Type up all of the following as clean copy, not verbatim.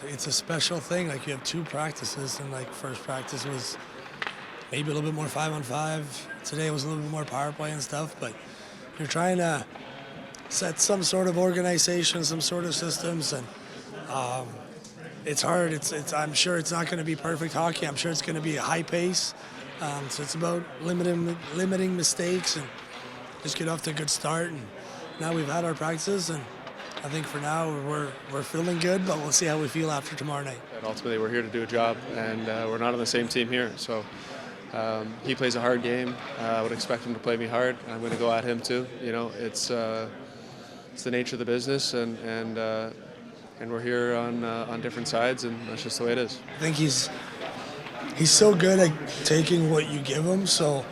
it's a special thing. Like, you have two practices, and like first practice was maybe a little bit more 5-on-5. Today was a little bit more power play and stuff, but you're trying to set some sort of organization, some sort of systems, and it's hard. I'm sure it's not going to be perfect hockey. I'm sure it's going to be a high pace. So it's about limiting mistakes and just get off to a good start. And now we've had our practices, and I think for now we're feeling good, but we'll see how we feel after tomorrow night. And ultimately, we're here to do a job, and we're not on the same team here. So he plays a hard game. I would expect him to play me hard. I'm going to go at him too. You know, it's the nature of the business, and we're here on different sides, and that's just the way it is. I think he's so good at taking what you give him. So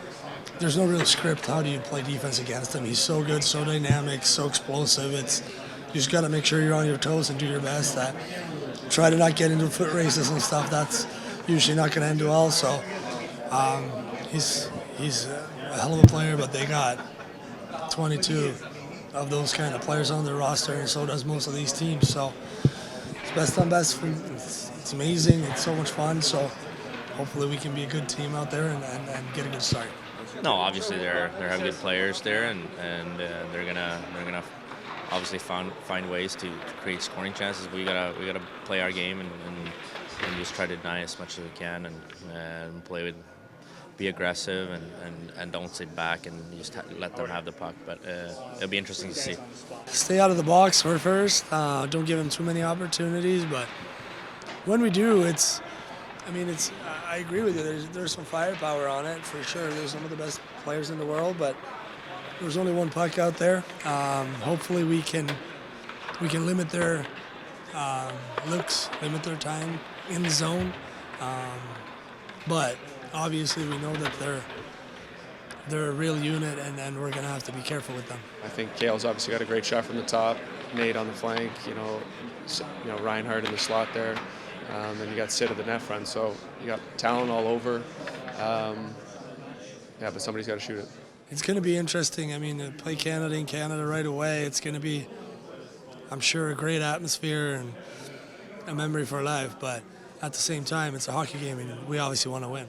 there's no real script. How do you play defense against him? He's so good, so dynamic, so explosive. You just got to make sure you're on your toes and do your best. Try to not get into foot races and stuff. That's usually not going to end well. So he's a hell of a player, but they got 22 of those kind of players on their roster, and so does most of these teams. So it's best on best. It's amazing. It's so much fun. So hopefully we can be a good team out there and get a good start. No, obviously they have good players there, and they're gonna obviously find ways to create scoring chances. We gotta play our game and just try to deny as much as we can and play with. Be aggressive and don't sit back and just let them have the puck. But it'll be interesting to see. Stay out of the box first. Don't give them too many opportunities. But when we do, I agree with you. There's some firepower on it for sure. There's some of the best players in the world, but there's only one puck out there. Hopefully we can limit their looks, limit their time in the zone. But obviously, we know that they're a real unit, and we're going to have to be careful with them. I think Kale's obviously got a great shot from the top. Nate on the flank, Reinhardt in the slot there, and you got Sid at the net front. So you got talent all over. But somebody's got to shoot it. It's going to be interesting. I mean, to play Canada in Canada right away, it's going to be, I'm sure, a great atmosphere and a memory for life. But at the same time, it's a hockey game, and we obviously want to win.